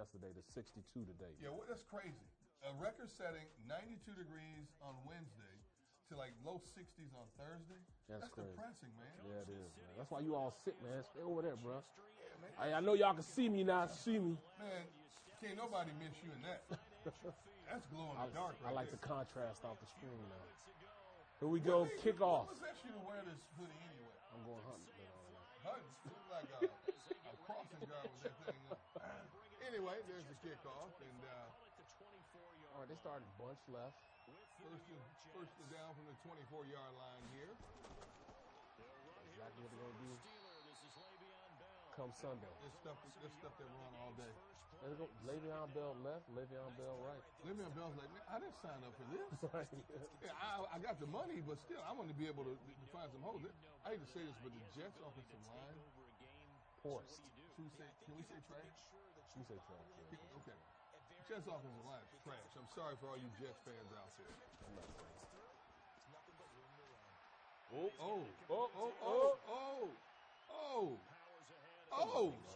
yesterday to 62 today. Yeah, well, that's crazy. A record-setting 92 degrees on Wednesday to like low 60s on Thursday. That's crazy. Depressing, man. Yeah, it is, man. That's why you all sick, man. Stay over there, bro. Yeah, man. I know y'all can see me now. See me. Man, can't nobody miss you in that. That's glow in the dark right I like there. the contrast off the screen now. Here we go, kickoff. What possessed you to wear this hoodie anyway? I'm going hunting. Hunting? Look like a crossing guard with that thing on. Anyway, there's the kickoff. And all right, they started bunch left. First and down from the 24-yard line here. Exactly what they're going to do come Sunday. This stuff they run all day. There we go. Le'Veon Bell left, Le'Veon Bell right. Le'Veon Bell's like, man, I didn't sign up for this. Right. Yeah, I got the money, but still, I want to be able to find some holes. I hate to say this, but the Jets offensive line, Forced. Can we say trash? You say trash. Yeah. Okay. Jets offensive line is trash. I'm sorry for all you Jets fans out there.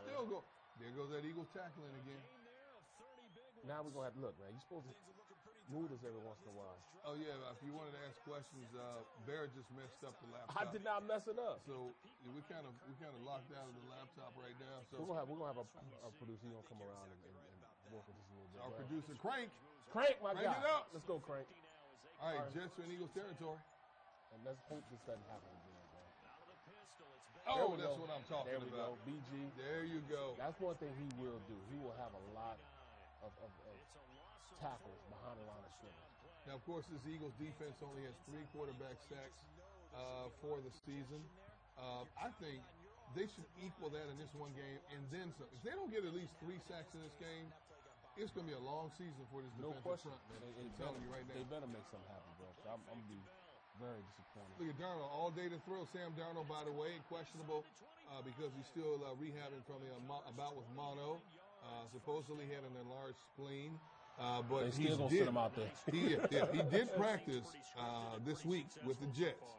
Still go. There goes that Eagles tackling again. Now we're going to have to look, man. You're supposed to move this every once in a while. Oh, yeah. If you wanted to ask questions, Barrett just messed up the laptop. I did not mess it up. So yeah, we kind of locked down the laptop right now. So we're gonna have a producer. He's gonna come around and work with us a little bit. Our producer, Crank, my guy. It up. Let's go, Crank. All right, Jets are in Eagles territory. And let's hope this doesn't happen again, bro. Oh, that's what I'm talking about. There we go, BG. There you go. That's one thing he will do. He will have a lot of tackles behind the line of scrimmage. Now, of course, this Eagles defense only has 3 quarterback sacks for the season. I think they should equal that in this one game and then some. If they don't get at least 3 sacks in this game, it's going to be a long season for this defensive front, man. I'm telling you right now. They better make something happen, bro. I'm going to be very disappointed. Look at Darnold, all day to throw. Sam Darnold, by the way, questionable because he's still rehabbing from a bout with mono. Supposedly had an enlarged spleen. But they still going to send him out there. He did practice this week with the Jets.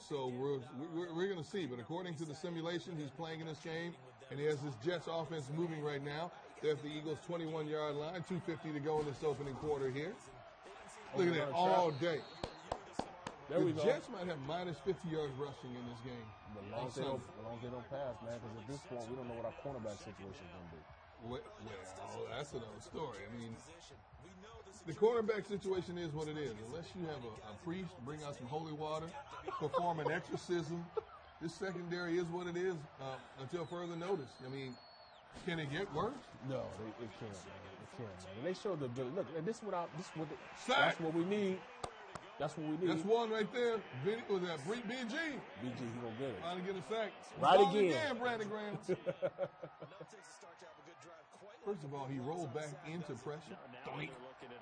So we're going to see. But according to the simulation, he's playing in this game, and he has this Jets offense moving right now. They're at the Eagles' 21-yard line, 2:50 to go in this opening quarter here. Look at that all day. The Jets might have minus 50 yards rushing in this game. As long as they don't pass, man, because at this point, we don't know what our cornerback situation is going to be. Well, that's another story. I mean, the quarterback situation is what it is. Unless you have a priest bring out some holy water, perform an exorcism, this secondary is what it is until further notice. I mean, can it get worse? No, it can't, man. It can't, man. And they showed the ability. Look, and that's what we need. That's what we need. That's one right there. Was that BG? BG, he gonna get it. Trying to get a sack. Right again. Brandon Graham. First of all, he rolled back into pressure. Doink.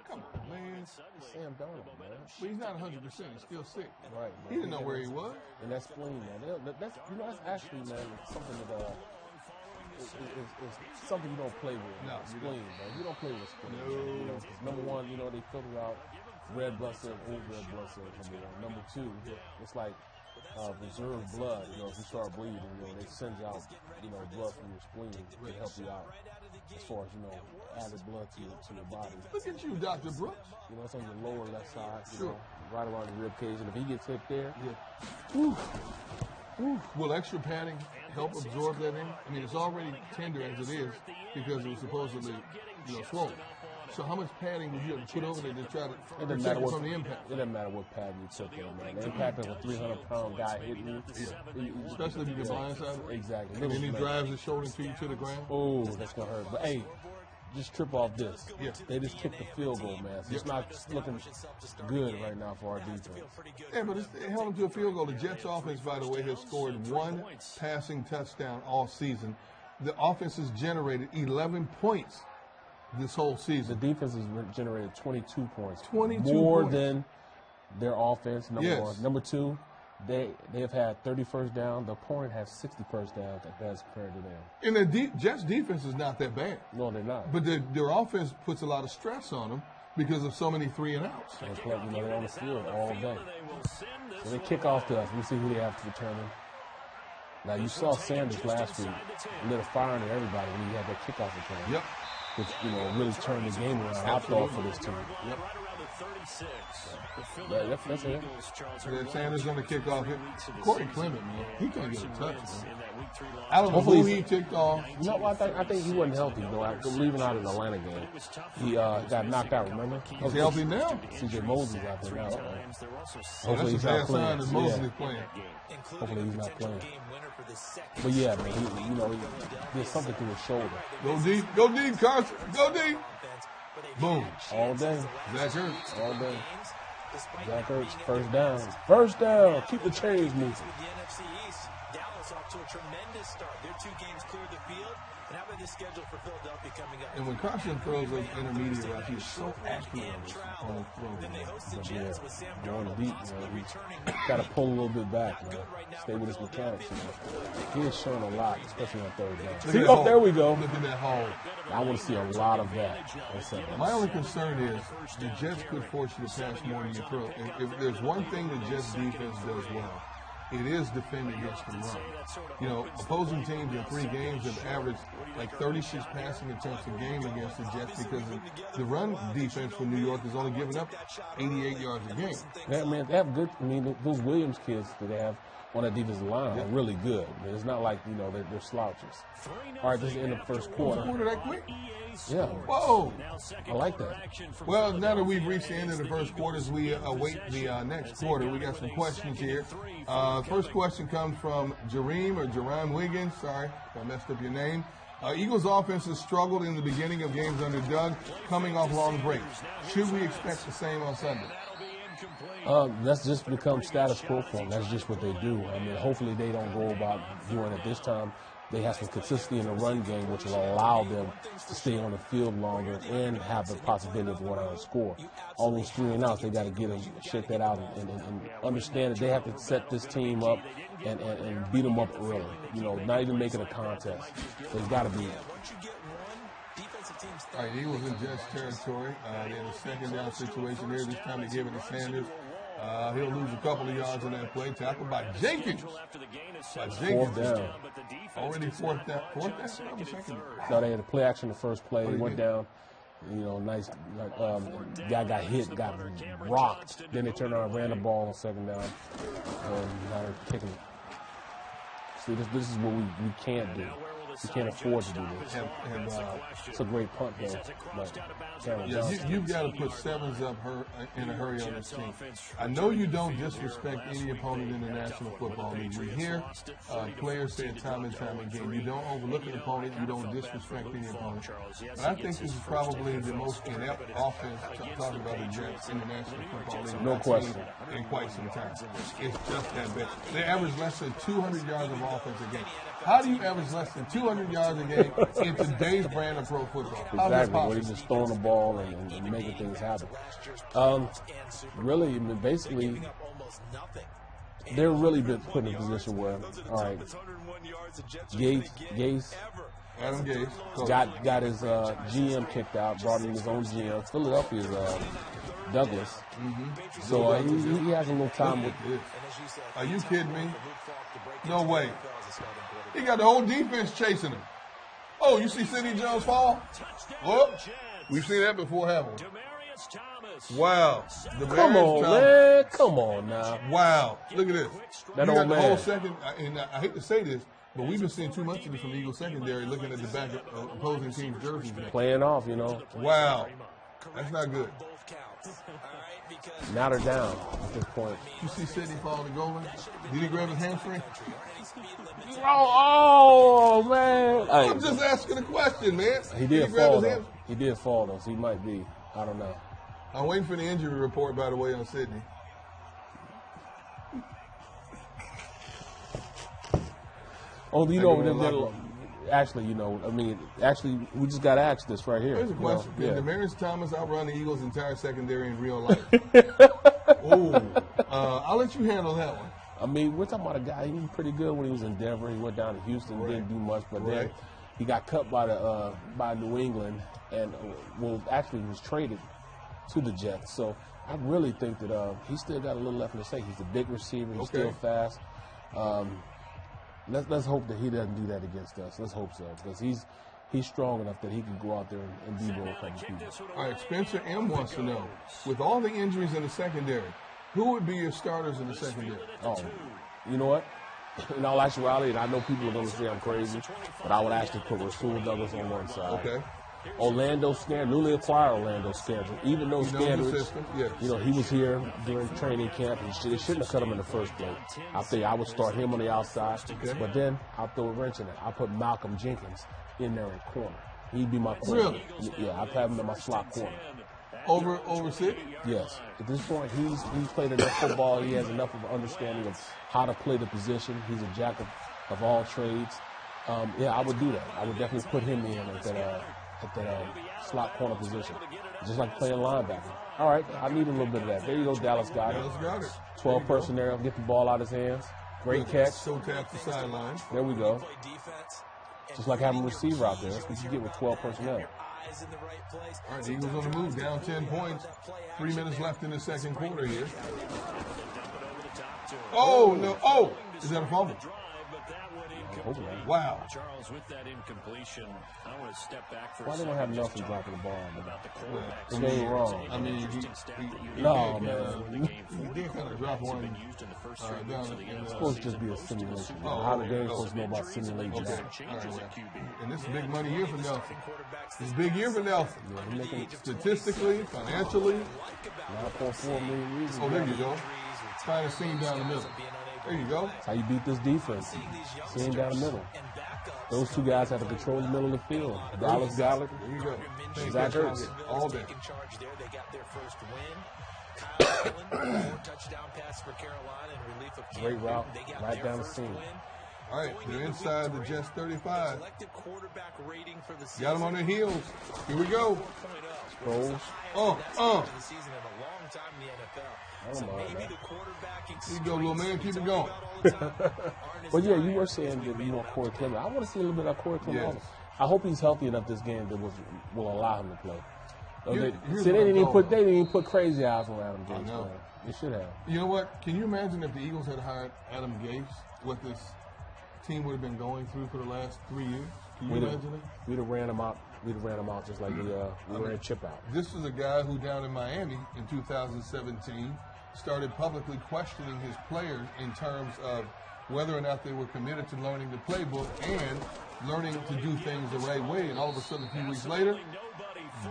Come on, man. Sam Darnold, man. But he's not 100%. He's still sick. Right, man. He didn't know where he was. And that's spleen, man. That's actually, man, something that it's something you don't play with. No, spleen, man. You don't play with spleen. No. Number one, they filter out red blood cells, old red blood cells. Number two, it's like reserve blood. If you start bleeding, they send out, blood from your spleen to help you out. As far as, added blood to your body. Look at you, Dr. Brooks. It's on your lower left side, sure. Right around the rib cage. And if he gets hit there, will extra padding help absorb that in? I mean, it's already tender as it is because it was supposedly, swollen. So how much padding would you have to put over there to try to protect it from the impact? It doesn't matter what pad you took there, man. The impact of a 300-pound guy hitting you. Especially if you get blindsided. Exactly. And then he drives his shoulder to you to the ground. Oh, that's going to hurt. But, hey, just trip off this. Yeah. They just kicked the field goal, man. So it's not looking good right now for our defense. Yeah, but it held them to a field goal. The Jets offense, by the way, has scored 1 passing touchdown all season. The offense has generated 11 points this whole season. The defense has generated 22 points. 22 more points. than their offense, number yes. one. Number two, they have had 30 first down. The opponent has 60 first downs as compared to them. And the Jets defense is not that bad. No, they're not. But their offense puts a lot of stress on them because of so many 3-and-outs. They're on the field all day. So they kick off to us. We see who they have to return them. Now, you saw Sanders last week lit a fire under everybody when he had that kickoff return. Yep. could really turn the game around. I thought for this team. Yep. That's it. Sanders going to kick off it. Corey Clement, man, he can't get a touch, man. I don't know who he kicked off. No, I think he wasn't healthy, though. After leaving out in the Atlanta game, he got knocked out, remember? He's healthy now? C.J. Mosley's out there now. Hopefully he's not playing. Mosley's playing. Hopefully he's not playing. But yeah, man, there's something to his shoulder. Go deep, Carson. Go deep. Boom. All day. Zach Ertz. All day. Zach Ertz, first down. First down. Keep the chains moving. Off to a tremendous start. Their 2 games cleared the field. And how about the schedule for Philadelphia coming up? And when Carson throws those intermediate routes, he's so accurate on the throw. Going deep, man. Got to pull a little bit back, man. Stay with his mechanics, man. He has shown a lot, especially on third down. See, there we go. Look at that hole. I want to see a lot of that. My only concern is the Jets could force you to pass more than you throw. And if there's one thing the Jets defense does well, it is defending against the run. Opposing teams in 3 games have averaged like 36 passing attempts a game against the Jets because the run defense for New York is only giving up 88 yards a game. Yeah, man, they have good. I mean, those Williams kids that they have on that defensive line are really good. It's not like, they're slouches. All right, this is the end of the first quarter. Quarter that quick? Yeah. Whoa. I like that. Well, now that we've reached the end of the first quarter, as we await the next quarter, we got some questions here. First question comes from Jerome Wiggins. Sorry if I messed up your name. Eagles offense has struggled in the beginning of games under Doug, coming off long breaks. Should we expect the same on Sunday? That's just become status quo for them. That's just what they do. I mean, hopefully they don't go about doing it this time. They have some consistency in the run game, which will allow them to stay on the field longer and have the possibility of going out and score. All those 3 and outs, they got to get them, shake that out, and understand that they have to set this team up and beat them up early. Not even make it a contest. There's got to be. All right, Eagles in Jets territory. They're in a second down situation here. This time they give it to Sanders. He'll lose a couple of yards on that play. Tackled by Jenkins. Fourth down. Already fourth down. Fourth down? Second. No, they had a play action the first play. He went down. Nice. Guy got hit, got rocked. Then they turned around and ran the ball on second down. Now they're kicking it. See, this is what we can't do. We can't afford to do this. It's a great punt, though. You've got to put 7s up in a hurry on this team. I know you don't disrespect any opponent in the National Football League. We hear players say it time and time again. You don't overlook an opponent. You don't disrespect any opponent. But I think this is probably the most inept offense, talking about the Jets in the National Football League. No question. In quite some time. It's just that bad. They average less than 200 yards of offense a game. How do you average less than 200 yards a game in today's brand of pro football? Exactly, where he's just throwing the ball and making things happen. Really, basically, they're really been put in a position where, all right, Gase, Adam Gase, got his GM kicked out, brought in his own GM. Philadelphia's Douglas. Mm-hmm. So he has a little time with this. Are you kidding me? No way. He got the whole defense chasing him. Oh, you see Sidney Jones fall? Well, we've seen that before, haven't we? Wow. Come on, man. Come on now. Wow. Look at this. That you old got the man. whole second, and I hate to say this, but we've been seeing too much of this from the Eagles secondary, looking at the back of opposing teams' jerseys. Playing off, Wow. That's not good. Now they're down at this point. You see Sidney fall to goal line? Did he grab his hamstring? Oh man! I'm just asking a question, man. He did fall, though. He did fall, though, so he might be. I don't know. I'm waiting for the injury report, by the way, on Sidney. Oh, actually, we just got to ask this right here. Here's a question. Yeah. Did Demaryius Thomas outrun the Eagles' entire secondary in real life? I'll let you handle that one. I mean, we're talking about a guy, he was pretty good when he was in Denver. He went down to Houston, didn't do much, but then he got cut by New England and actually was traded to the Jets. So I really think that he's still got a little left in the tank. He's a big receiver. He's still fast. Let's hope that he doesn't do that against us. Let's hope so, because he's strong enough that he can go out there and D-roll a couple people. All right, Spencer M wants to know, with all the injuries in the secondary, who would be your starters in the secondary? Oh, you know what? In all actuality, and I know people are going to say I'm crazy, but I would actually put Rasul Douglas on one side. Okay. Orlando Scandrick, newly acquired Orlando Scandrick. Even though Scandrick, yes. He was here during training camp, they shouldn't have cut him in the first place. I think I would start him on the outside, but then I'll throw a wrench in it. I'll put Malcolm Jenkins in there in corner. He'd be my corner. Really? Yeah, I'd have him in my slot corner. Over Sid? Yes. At this point, he's played enough football. He has enough of an understanding of how to play the position. He's a jack of all trades. Yeah, I would do that. I would definitely put him in at that slot corner position, just like playing linebacker. All right, I need a little bit of that. There you go, Dallas got it. 12 personnel, get the ball out of his hands. Great catch. So tap the sideline. There we go. Just like having a receiver out there. That's what you get with 12 personnel. All right, the Eagles on the move, down 10 points. 3 minutes left in the second quarter here. Oh, no. Oh, is that a fumble? Wow. Charles, with that incompletion, I want to step back for Why they don't have Nelson dropping the ball? quarterback. It's ain't wrong. I mean, No, man. He did kind of drop one down. It's supposed to just be a simulation. How the game's supposed to know about simulation. Okay. All right. And this is big money here for Nelson. It's a big year for Nelson. Yeah, making statistically, financially. 9.4 million reasons. Oh, there you go. Find a seam down the middle. There you go. That's how you beat this defense. Seam down the middle. Those two guys have to control the middle of the field. Dallas Goddard. There you go. Zach Ertz. All day. They got their first win. Kyle Allen, 4-touchdown pass for Carolina in relief of Great route. Right down the seam. All right, they're inside the Jets 35. Quarterback rating for the season. Got them on their heels. Here we go. Sproles. The season in a long time in the NFL. So maybe the quarterback. Here you go, little man. Keep it going. But yeah, you were saying that you want Corey Clement. I want to see a little bit of Corey Clement. Yes. I hope he's healthy enough this game that will allow him to play. Here's They what I'm didn't even put crazy eyes on Adam Gase. I know. They should have. You know what? Can you imagine if the Eagles had hired Adam Gase, what this team would have been going through for the last 3 years? Can you imagine it? We'd have ran him out. We'd have ran him out just like we ran Chip out. This is a guy who down in Miami in 2017 started publicly questioning his players in terms of whether or not they were committed to learning the playbook and learning to do things the right way. And all of a sudden, a few weeks later,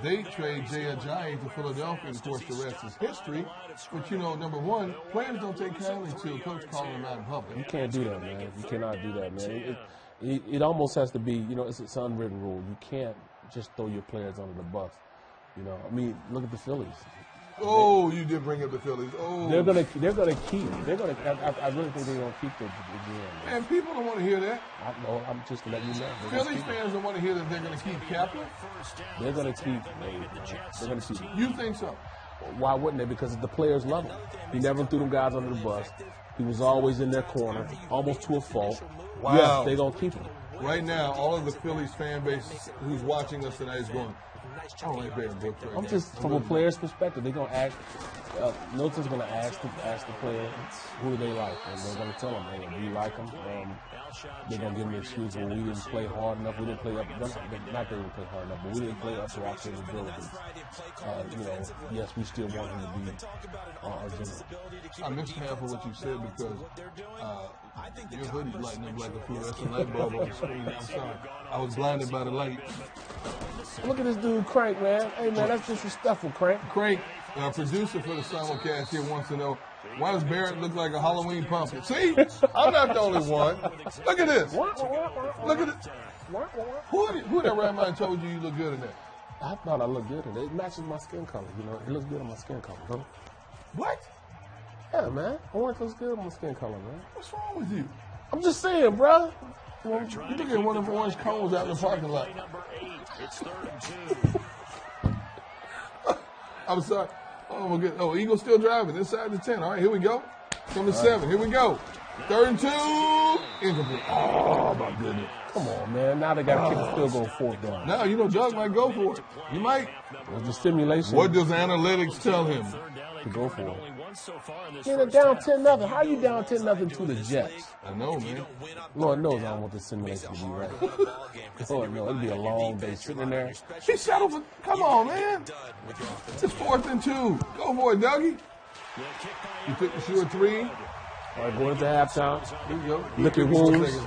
they trade Jay Ajayi to Philadelphia, and of course the rest is history. But you know, number one, players don't take kindly to a coach calling them out in public. You can't do that, man. You cannot do that, man. It almost has to be, it's an unwritten rule. You can't just throw your players under the bus. I mean, look at the Phillies. Oh, you did bring up the Phillies. Oh, they're gonna keep. I really think they're gonna keep the GM. Man, people don't want to hear that. I know. I'm just letting you know. Phillies fans don't want to hear that they're going to keep Kaplan. They're gonna keep. You think so? Why wouldn't they? Because the players love him. He never threw them guys under the bus. He was always in their corner, almost to a fault. Wow. Yes, they're gonna keep him. Right now, all of the Phillies fan base who's watching us tonight is going, I don't like Barry Brooks right I'm now. just from a player's perspective. They're gonna ask. Milton's gonna ask the player who do they like, and they're gonna tell them, hey, do you like them? They're gonna give them an excuse. Well, we didn't play hard enough. We didn't play up. Not that we didn't play hard enough, but we didn't play up to our capabilities. Yes, we still want him to be our general. I missed half of what you said because your hoodie's lighting up like a fluorescent light bulb on the screen. I'm sorry. I was blinded by the light. Look at this dude, Crank, man. Hey, man, that's disrespectful, Crank. Crank, our producer for the simulcast here, wants to know, why does Barrett look like a Halloween pumpkin? See? I'm not the only one. Look at this. Look at it. Who that right mind told you look good in that? I thought I looked good in it. It matches my skin color. It looks good on my skin color, huh? What? Yeah, man. Orange looks good on my skin color, man. What's wrong with you? I'm just saying, bro. You look at one of them orange cones out in the parking lot. It's 3rd and 2. I'm sorry. Oh, my goodness. Oh, Eagles still driving inside the 10. All right, here we go. Number 7. Here we go. 3rd and 2. Incomplete. Oh, my goodness. Come on, man. Now they got to kick a field goal 4th down. Now, Doug might go for it. He might. It's the simulation. What does analytics tell him? To go for it. so far in this Man, they're down 10-0. How are you down 10-0 to the Jets? I know, man. Lord knows I don't want this simulation to be right. Lord knows, it'll be a long day sitting in there. He settled for, come on, man. It's 4th and 2. Go for it, Dougie. You took the sure 3. All right, going into halftime. Here you go. Lick your wounds.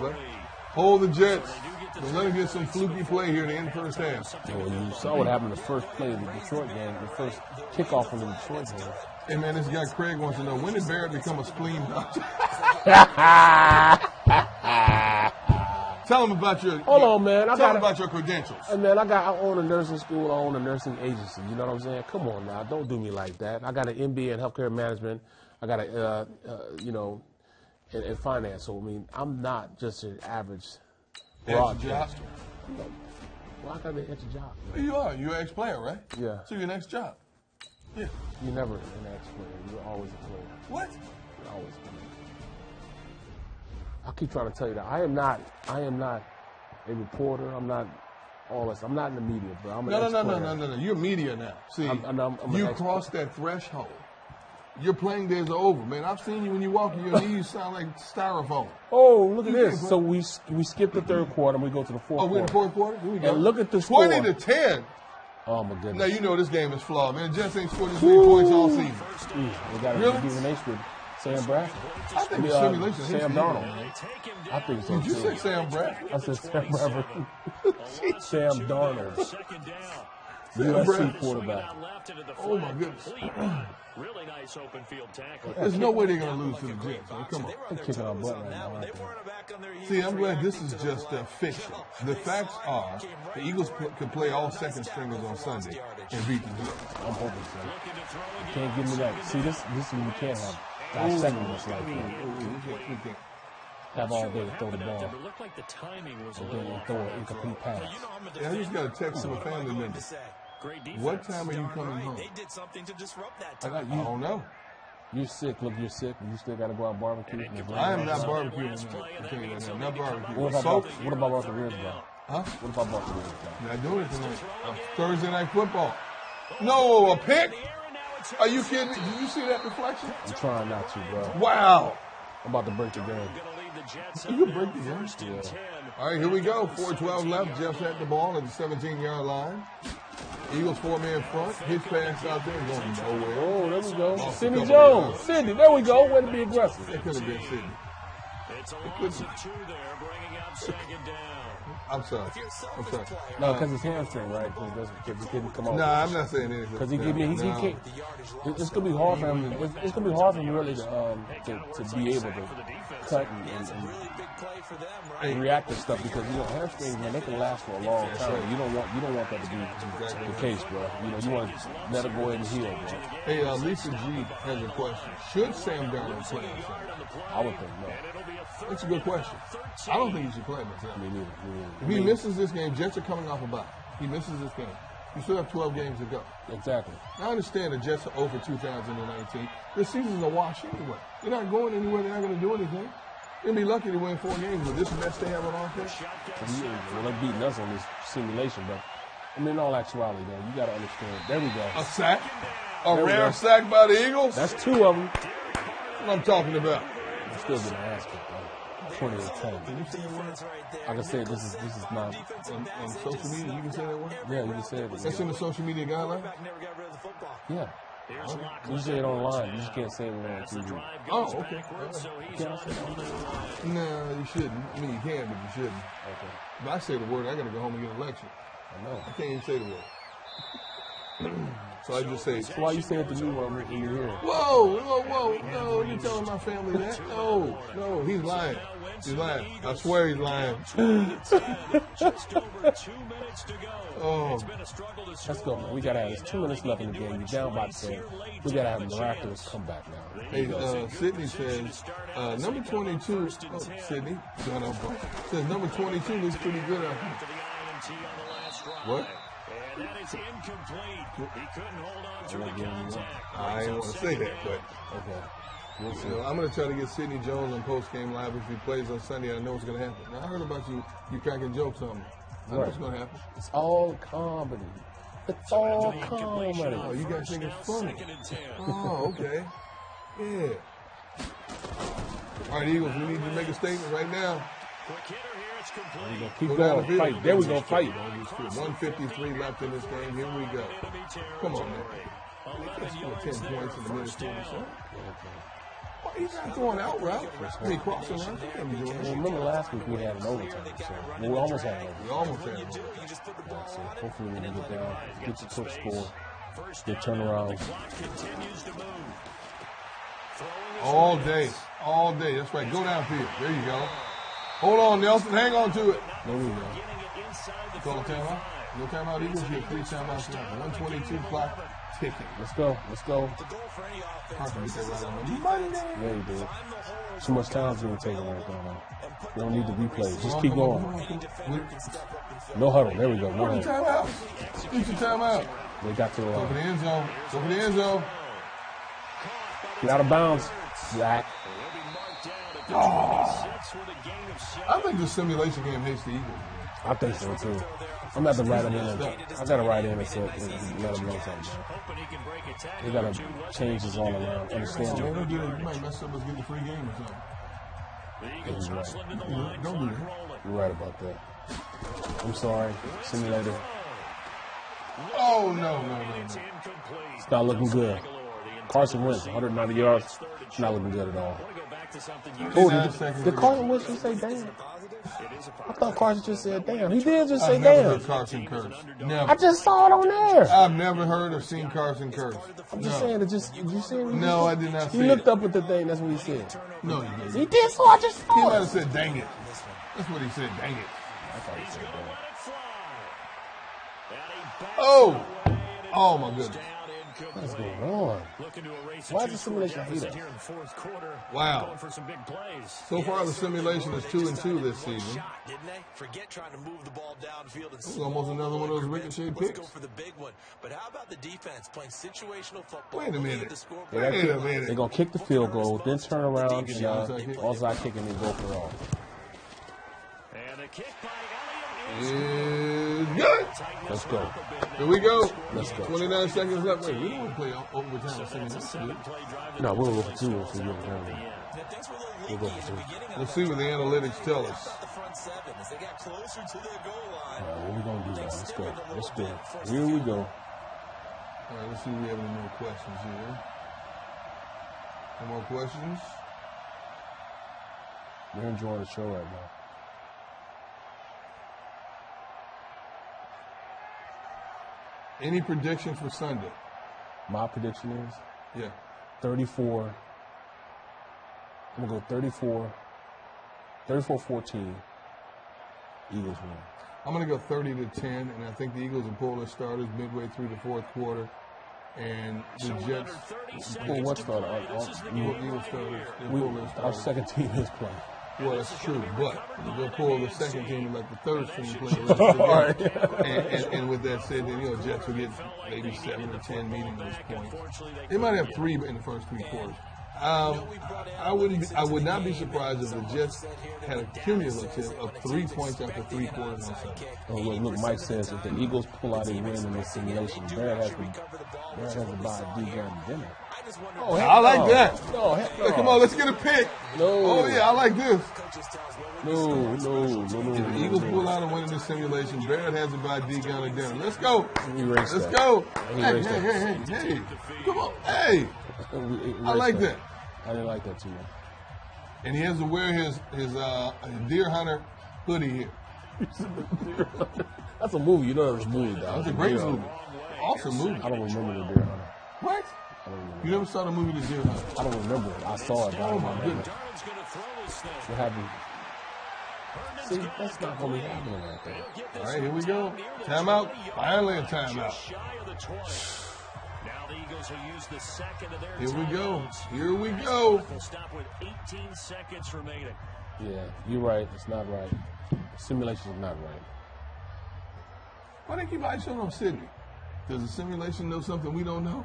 Hold the Jets. But let him get some fluky play here in the end of the first half. Well, you saw what happened the first play of the Detroit game, the first kickoff from the Detroit game. Hey, man, this guy Craig wants to know, when did Barrett become a spleen doctor? Tell him about your... Hold on, man. Tell him about your credentials. Hey, man, I own a nursing school. I own a nursing agency. You know what I'm saying? Come on now. Don't do me like that. I got an MBA in healthcare management. I got a, in finance. So, I mean, I'm not just an average broadcaster. Well, I got an extra job. Man. You are. You're an ex-player, right? Yeah. So you're an ex-job. Yeah. You're never an ex-player. You're always a player. What? You're always a player. I keep trying to tell you that I am not a reporter. I'm not all this. I'm not in the media, bro. I'm an ex-player. No. You're media now. See, I'm you crossed that threshold. Your playing days are over, man. I've seen you when you walk in your knees sound like styrofoam. Oh, look at this. So we skip the third quarter and we go to the fourth quarter. Oh, we're in the fourth quarter? Here we go. And look at the score. 20-10. Oh, my goodness. Now, you know this game is flawed, man. The Jets ain't scored 3 points all season. We got a rejuvenation with Sam Bradford. I think the simulation Sam Darnold. I think so, Did you say Sam Bradford? I said Sam Bradford. Sam Darnold. Sam USC quarterback. Oh, my goodness. Really nice open field tackle. There's no way they're going to lose to the Jets, man. Come on. They're kicking our butt right now. See, I'm glad this is just fiction. The facts are the Eagles can play all second stringers on Sunday and beat the Jets. I'm hoping so. You can't give me that. See, this is when you can't have seconds like that. Have all day to throw the ball. It looked like the timing was a And little then throw an incomplete pass. Yeah, I just got a text from a family member. What time are you coming home? They did something to disrupt that I time. don't know. You're sick. Look, you're sick. You still got to go out barbecue. I am not barbecuing now. I tell you that now. Not barbecuing. What about the ribs, bro? Huh? What about the ribs, bro? Not doing it tonight. Thursday night football. No, a pick? Are you kidding? Did you see that deflection? I'm trying not to, bro. Wow. I'm about to break the game. You break the game? Yeah. All right, here we go. 4:12 left. Jeff's at the ball at the 17-yard line. Eagles 4-man front. His pass out there going nowhere. Oh, there we go. Sidney Jones. Sidney, there we go. Way to be aggressive. That could have been Sidney. It's a loss of 2 there, bringing up 2nd down. I'm sorry. No, because it's hamstring, right? Because he couldn't come off. Nah, I'm not saying anything. Because he can't. It's gonna be hard for him. It's gonna be hard for him really to be able to cut and react to stuff because hamstrings, man, they can last for a long time. You don't want that to be the case, bro. You want to let it go ahead and heal, bro. Hey, Lisa G has a question. Should Sam Darnold play on Sunday? I would think no. That's a good question. I don't think he should play myself. Me neither. If he misses this game, Jets are coming off a bye. He misses this game. You still have 12 games to go. Exactly. I understand the Jets are over 2019. This season's a wash anyway. They're not going anywhere. They're not going to do anything. They'll be lucky to win 4 games with this mess they have on offense. Well, they're beating us on this simulation, but I mean, in all actuality, though, you got to understand. There we go. A sack? A rare sack by the Eagles? That's 2 of them. That's what I'm talking about. I'm still getting asked for 20-10. Can you say that word? I can say this is not. On social media, you can say that word? Yeah, you can say it. That's in the social media guidelines? Yeah. You say it online. You just can't say it on TV. Oh, okay. Can I say it? No, you shouldn't. I mean, you can, but you shouldn't. Okay. If I say the word, I got to go home and get a lecture. I know. I can't even say the word. So I just say, So why you say it to me when I'm in your ear? whoa. No, you telling my family that? No, he's lying. He's lying. I swear he's lying. Just over 2 minutes to go. Oh. It's been a struggle to Let's go, man. We got to have 2 minutes left in the game. You're down by 10. We got to have a miraculous comeback now. Hey, Sydney says, number 22, Sydney, says number 22 looks pretty good out here. What? And that is incomplete. He couldn't hold on to the contact. I didn't want to say that, but Okay. We'll see. I'm going to try to get Sidney Jones on post-game live if he plays on Sunday. I know what's going to happen. Now, I heard about you cracking jokes on me. I know what's going to happen. It's all comedy. It's all comedy. Oh, you guys think it's funny. Oh, okay. Yeah. All right, Eagles, we need to make a statement right now. We're gonna keep going. Fight. There we go. Fight. 1:53 left in this game. Here we go. Come on, man. They score 10 points in the minute 47. Well, he's not throwing out route. I mean, crossing route. He can't be doing that. Well, remember last week we had an overtime. So we almost had an overtime. We almost had an overtime. So hopefully we can get down, get the quick score, get turnaround. All day. All day. That's right. Go downfield. There you go. Hold on, Nelson. Hang on to it. There we go. Call a timeout. No timeout, Eagles. You have 3 timeouts left. 122 clock ticking. Let's go. Let's go. Carson get that right on the money. Yeah, he did. Too much time to take it right now. We don't need the replays. Just keep going. No huddle. There we go. No huddle. Timeout. Get your timeout. They got to Go for the end zone. Go for the end zone. get out of bounds. Zach. Oh. I think the simulation game hates the Eagles. I think so too. I'm about to write them in. I gotta write in and let them know something. They gotta change this all around. Understand You me? might mess up us getting a free game or something. Yeah, you're right. Don't do that. You're right about that. I'm sorry. Simulator. Oh, no. It's not looking good. Carson Wentz, 190 yards. It's not looking good at all. Oh, did Carson Wentz just say damn? I thought Carson just said damn. He did just say I've never damn. heard Carson curse. Never. I just saw it on there. I've never heard or seen Carson curse. I'm just saying, did you see it? No, I did not see He it. looked up at the thing, that's what he said. No, he didn't. He did, so I just He saw might it. have said, dang it. That's what he said, dang it. I thought he said that. Oh, my goodness. What is going on? Why is the simulation hate us? Wow. So far, the simulation is 2-2 this season. It was almost another one of those ricochet picks. Wait a minute. They're going to kick the field goal, then turn around, and onside kick, and then go for all. Is good. Let's go. Here we go. Let's go. 29 seconds left. Wait, we don't want to play overtime simulation. No, we'll go for 2 if we get it. We'll go for 2. We'll see what the analytics tell us. What are we going to do now? Let's go. Let's go. Here we go. All right, let's see if we have any more questions here. Any more questions? We're enjoying the show right now. Any predictions for Sunday? My prediction is Yeah. 34. I'm going to go 34-14. Eagles win. I'm going to go 30-10, and I think the Eagles will pull their starters midway through the fourth quarter. And the Jets Well, what starter? Eagles starters. They'll pull their Our starters. second team is playing. Well, that's true, but they'll pull the second team and let the third string play the rest of the game. And with that said, then, Jets will get maybe 7 or 10 meeting those points. They might have 3 in the first 3 quarters. I would not be surprised if the Jets had a cumulative of 3 points after 3 quarters on Sunday. Oh, look, Mike says if the Eagles pull out a win in this simulation, Barrett has to buy a D-gun dinner. Oh, I like that. No, Hey, come on, let's get a pick. No. Oh, yeah, I like this. No. If the Eagles pull out a win in this simulation, Barrett has to buy D-gun a dinner. Let's go. Let's Go. Hey. Come on. Hey. I like that. I didn't like that too much. And he has to wear his Deer Hunter hoodie here. That's a movie. You know that was a movie, dog. That's a great movie. Awesome movie. I don't remember the Deer Hunter. What? I don't remember. You never saw the movie The Deer Hunter? I don't remember it. I saw it. But I Oh, don't my remember goodness. it. What happened? See, that's not going to be happening like that. All right, here we go. Timeout. Finally a timeout. Here we go. Stop with 18 seconds remaining. Yeah, you're right. It's not right. Simulation is not right. Why they keep eyes on Sydney? Does the simulation know something we don't know?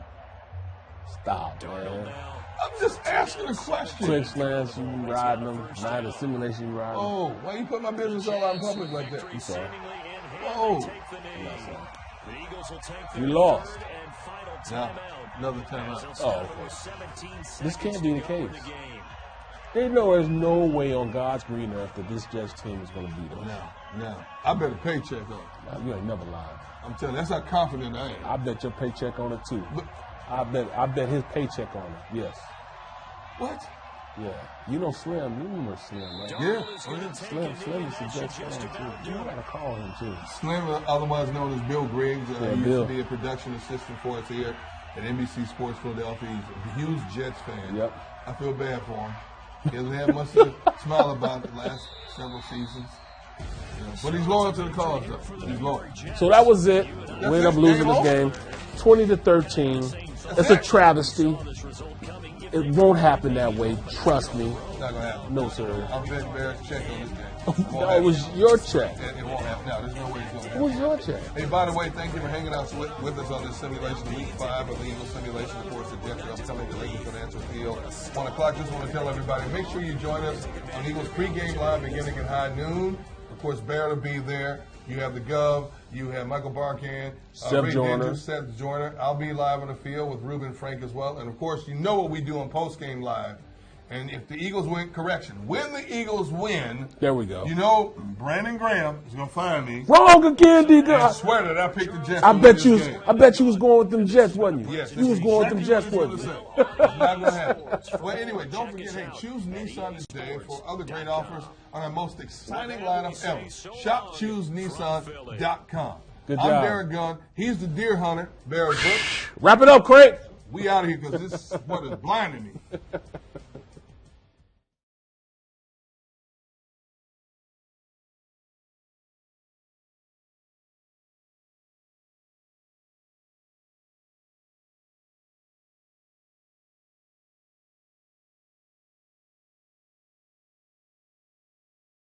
Stop, man. I'm just asking a question. Quick slants, you riding them. Not the simulation, you riding them. Oh, why you put my business all out in public like that? You saw it. Oh. You lost. Now, Another timeout. Oh, okay. This can't be the case. They know there's no way on God's green earth that this Jets team is going to beat them. No. I bet a paycheck on it. You ain't never lied. I'm telling you, that's how confident I am. I bet your paycheck on it too. But, I bet his paycheck on it. Yes. what? Yeah. You know Slim. You remember Slim, right? Yeah. Slim is the Jets fan too. You gotta call him too. Slim, otherwise known as Bill Griggs, used Bill. to be a production assistant for us here at NBC Sports Philadelphia. He's a huge Jets fan. Yep. I feel bad for him. He hasn't had much to smile about the last several seasons. But he's loyal to the cause, though. He's loyal. So that was it. We ended up losing this game, 20-13. It's a travesty. It won't happen that way. Trust me. It's not going to happen. No, sir. I'm betting Bears check on this game. No, it was your check. It won't happen. No, there's no way it's going to It happen. was your check. Hey, by the way, thank you for hanging out with us on this simulation, week 5 of the Eagles simulation. Of course, the Jets are upcoming to Lincoln Financial Field. 1 o'clock, just want to tell everybody, make sure you join us on Eagles pregame live beginning at high noon. Of course, Bear will be there. You have the Gov. You have Michael Barkan. Seth Joyner. Seth Joyner. I'll be live on the field with Ruben Frank as well. And, of course, you know what we do on postgame live. And if the Eagles win, when the Eagles win, There we go. you know Brandon Graham is going to find me. Wrong again, D. I swear that I picked the Jets. I to bet win you. this game. I bet you was going with them Jets, wasn't you? Yes, you was going with them Jets, exactly wasn't what you? you're gonna say. It's not going to happen. Well, anyway, don't forget, hey, choose Nissan today for other great offers on our most exciting lineup ever. ShopChooseNissan.com. Good I'm job. Derek Gunn. He's the deer hunter, Barrett Brooks. Wrap it up, Craig. We out of here because this is what is blinding me.